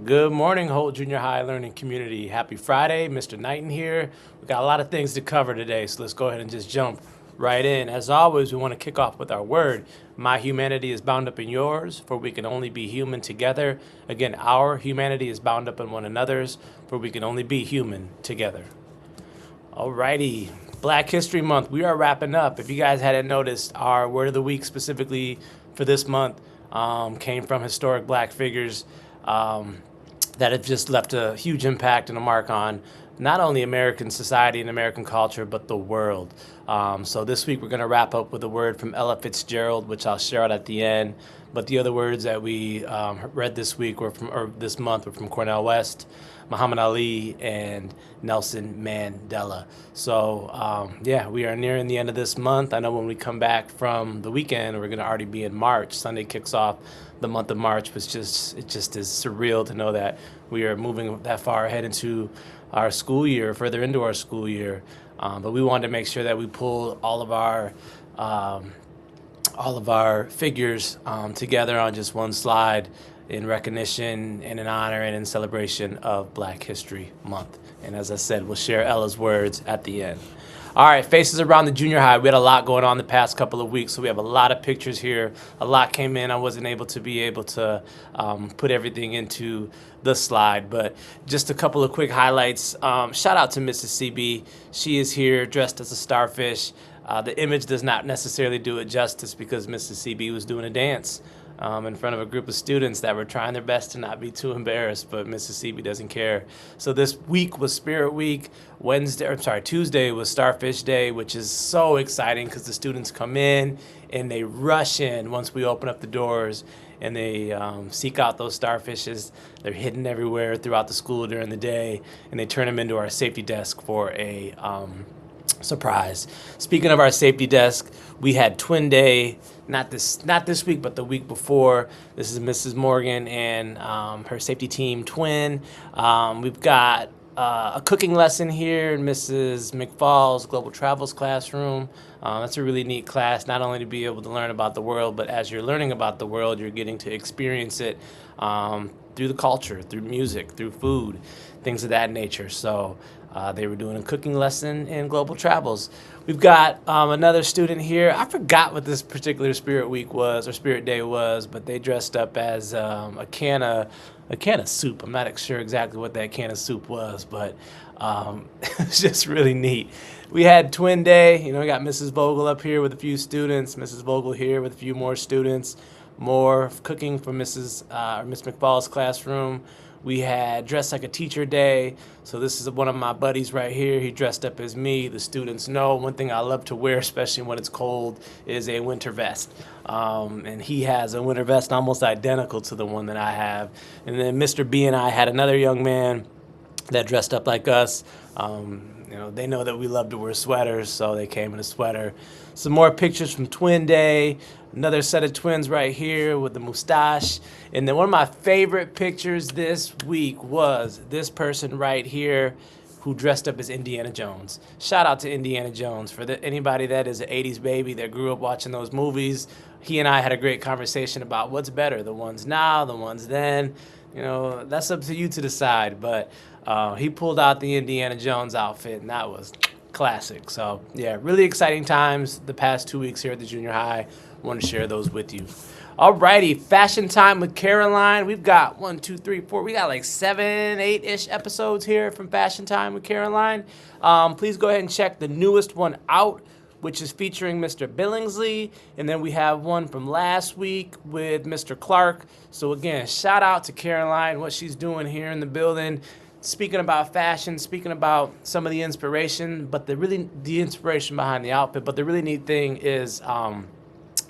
Good morning, Holt Junior High Learning Community. Happy Friday, Mr. Knighton here. We got a lot of things to cover today, so let's go ahead and just jump right in. As always, we want to kick off with our word. My humanity is bound up in yours, for we can only be human together. Again, our humanity is bound up in one another's, for we can only be human together. Alrighty, Black History Month. We are wrapping up. If you guys hadn't noticed, our word of the week specifically for this month came from historic Black figures that have just left a huge impact and a mark on not only American society and American culture, but the world. So this week we're going to wrap up with a word from Ella Fitzgerald, which I'll share out at the end. But the other words that we read this week or this month were from Cornel West, Muhammad Ali, and Nelson Mandela. So yeah, we are nearing the end of this month. I know when we come back from the weekend, we're going to already be in March. Sunday kicks off the month of March. It just is surreal to know that we are moving that far ahead into our school year, further into our school year. But we wanted to make sure that we pull all of our figures together on just one slide in recognition and in honor and in celebration of Black History Month. And as I said, we'll share Ella's words at the end. All right, faces around the junior high. We had a lot going on the past couple of weeks, so we have a lot of pictures here. A lot came in. I wasn't able to put everything into the slide, but just a couple of quick highlights. Shout out to Mrs. CB. She is here dressed as a starfish. The image does not necessarily do it justice because Mrs. CB was doing a dance in front of a group of students that were trying their best to not be too embarrassed, but Mrs. CB doesn't care. So this week was Spirit Week. Tuesday was Starfish Day, which is so exciting because the students come in and they rush in once we open up the doors and they seek out those starfishes. They're hidden everywhere throughout the school during the day, and they turn them into our safety desk for a surprise. Speaking of our safety desk, we had Twin Day, not this week, but the week before. This is Mrs. Morgan and her safety team, Twin. We've got a cooking lesson here in Mrs. McFall's Global Travels classroom. That's a really neat class, not only to be able to learn about the world, but as you're learning about the world, you're getting to experience it through the culture, through music, through food, things of that nature. So they were doing a cooking lesson in Global Travels. We've got another student here. I forgot what this particular Spirit Week was or Spirit Day was, but they dressed up as a can of soup. I'm not sure exactly what that can of soup was, but it's just really neat. We had Twin Day. We got Mrs. Vogel up here with a few students, Mrs. Vogel here with a few more students, more cooking from Miss McFall's classroom. We had Dress Like a Teacher Day. So this is one of my buddies right here. He dressed up as me. The students know one thing I love to wear, especially when it's cold, is a winter vest. And he has a winter vest almost identical to the one that I have. And then Mr. B and I had another young man that dressed up like us. They know that we love to wear sweaters, so they came in a sweater. Some more pictures from Twin Day. Another set of twins right here with the mustache. And then one of my favorite pictures this week was this person right here who dressed up as Indiana Jones. Shout out to Indiana Jones. For anybody that is an 80s baby that grew up watching those movies, he and I had a great conversation about what's better, the ones now, the ones then. That's up to you to decide. But he pulled out the Indiana Jones outfit, and that was classic. So, yeah, really exciting times the past 2 weeks here at the junior high. I want to share those with you. Alrighty, Fashion Time with Caroline. We've got 1, 2, 3, 4. We got like 7, 8-ish episodes here from Fashion Time with Caroline. Please go ahead and check the newest one out, which is featuring Mr. Billingsley. And then we have one from last week with Mr. Clark. So again, shout out to Caroline, what she's doing here in the building. Speaking about fashion, speaking about some of the inspiration, but the inspiration behind the outfit. But the really neat thing is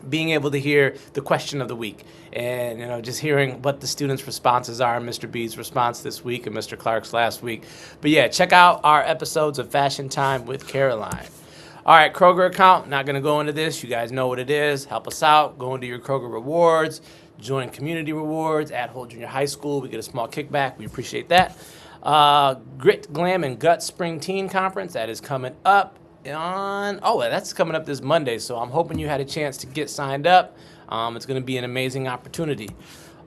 being able to hear the question of the week and just hearing what the students' responses are, Mr. B's response this week and Mr. Clark's last week. But yeah, check out our episodes of Fashion Time with Caroline. All right, Kroger account, not going to go into this. You guys know what it is. Help us out. Go into your Kroger rewards. Join community rewards at Holt Junior High School. We get a small kickback. We appreciate that. Grit, Glam, and Gut Spring Teen Conference. That is coming up that's coming up this Monday. So I'm hoping you had a chance to get signed up. It's going to be an amazing opportunity.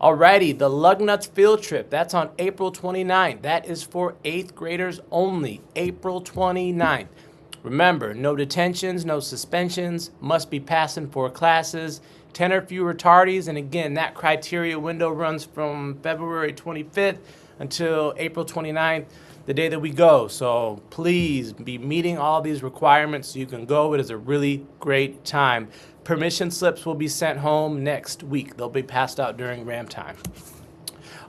Alrighty, the Lugnuts field trip, that's on April 29th. That is for 8th graders only, April 29th. Remember, no detentions, no suspensions, must be passing 4 classes, 10 or fewer tardies, and again, that criteria window runs from February 25th until April 29th, the day that we go. So please be meeting all these requirements so you can go. It is a really great time. Permission slips will be sent home next week. They'll be passed out during RAM time.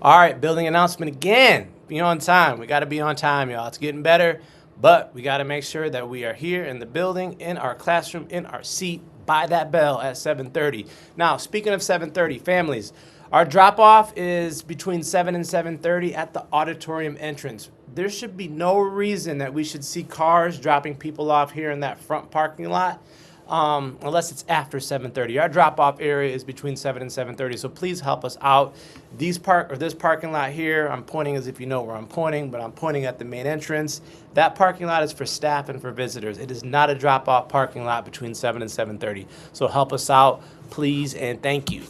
All right, building announcement again. Be on time. We got to be on time, y'all. It's getting better, but we got to make sure that we are here in the building, in our classroom, in our seat, by that bell at 7:30. Now, speaking of 7:30, families, our drop-off is between 7 and 7:30 at the auditorium entrance. There should be no reason that we should see cars dropping people off here in that front parking lot unless it's after 7:30. Our drop-off area is between 7 and 7:30, so please help us out. This parking lot here, I'm pointing as if you know where I'm pointing, but I'm pointing at the main entrance. That parking lot is for staff and for visitors. It is not a drop-off parking lot between 7 and 7:30, so help us out, please, and thank you.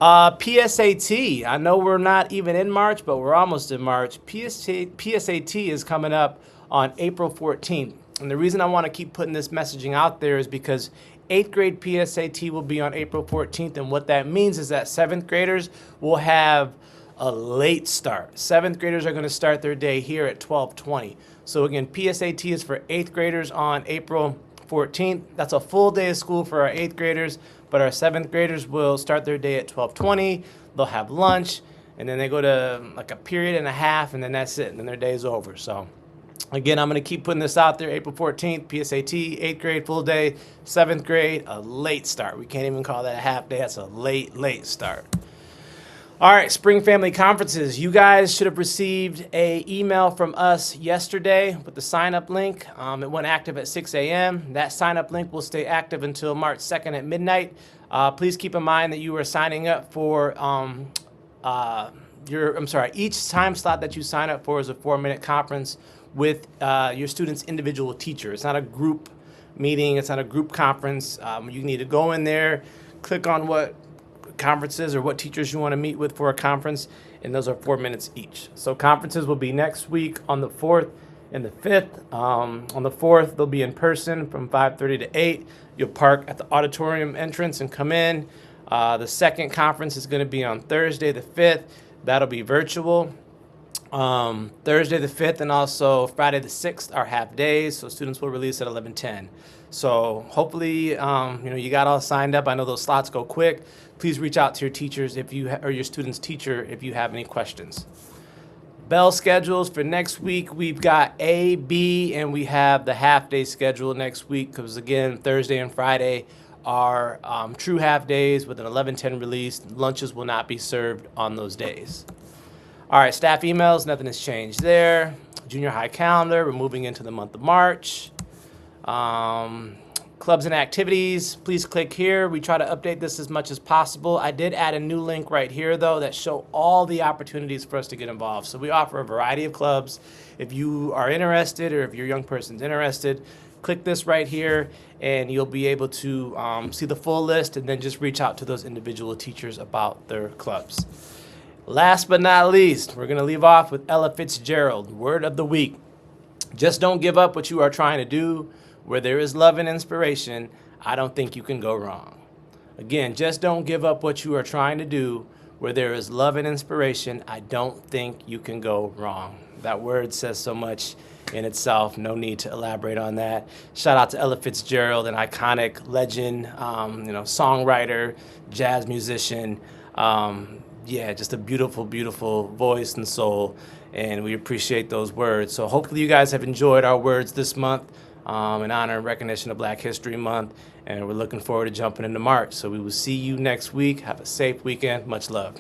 PSAT, I know we're not even in March, but we're almost in March. PSAT is coming up on April 14th. And the reason I want to keep putting this messaging out there is because 8th grade PSAT will be on April 14th. And what that means is that 7th graders will have a late start. 7th graders are going to start their day here at 12:20. So again, PSAT is for 8th graders on April 14th. That's a full day of school for our 8th graders, but our 7th graders will start their day at 12:20. They'll have lunch, and then they go to like a period and a half, and then that's it. And then their day is over. So again, I'm going to keep putting this out there. April 14th, PSAT, 8th grade, full day. 7th grade, a late start. We can't even call that a half day. That's a late start. All right, Spring Family Conferences. You guys should have received an email from us yesterday with the sign-up link. It went active at 6 a.m. That sign-up link will stay active until March 2nd at midnight. Please keep in mind that you are signing up for each time slot that you sign up for is a 4-minute conference with your student's individual teacher. It's not a group meeting. It's not a group conference. You need to go in there, click on what conferences or what teachers you want to meet with for a conference, and those are 4 minutes each. So conferences will be next week on the 4th and the 5th. On the 4th, they'll be in person from 5:30 to 8. You'll park at the auditorium entrance and come in. The second conference is going to be on Thursday the 5th. That'll be virtual. Thursday the 5th and also Friday the 6th are half days, so students will release at 11:10. So hopefully, you got all signed up. I know those slots go quick. Please reach out to your teachers or your student's teacher if you have any questions. Bell schedules for next week. We've got A, B, and we have the half-day schedule next week because, again, Thursday and Friday are true half days with an 11:10 release. Lunches will not be served on those days. All right, staff emails, nothing has changed there. Junior high calendar, we're moving into the month of March. Clubs and activities, please click here. We try to update this as much as possible. I did add a new link right here, though, that show all the opportunities for us to get involved. So we offer a variety of clubs. If you are interested or if your young person's interested, click this right here, and you'll be able to see the full list and then just reach out to those individual teachers about their clubs. Last but not least, we're going to leave off with Ella Fitzgerald, word of the week. Just don't give up what you are trying to do. Where there is love and inspiration, I don't think you can go wrong. Again, just don't give up what you are trying to do. Where there is love and inspiration, I don't think you can go wrong. That word says so much in itself. No need to elaborate on that. Shout out to Ella Fitzgerald, an iconic legend, songwriter, jazz musician. Just a beautiful, beautiful voice and soul, and we appreciate those words. So hopefully you guys have enjoyed our words this month in honor and recognition of Black History Month, and we're looking forward to jumping into March. So we will see you next week. Have a safe weekend. Much love.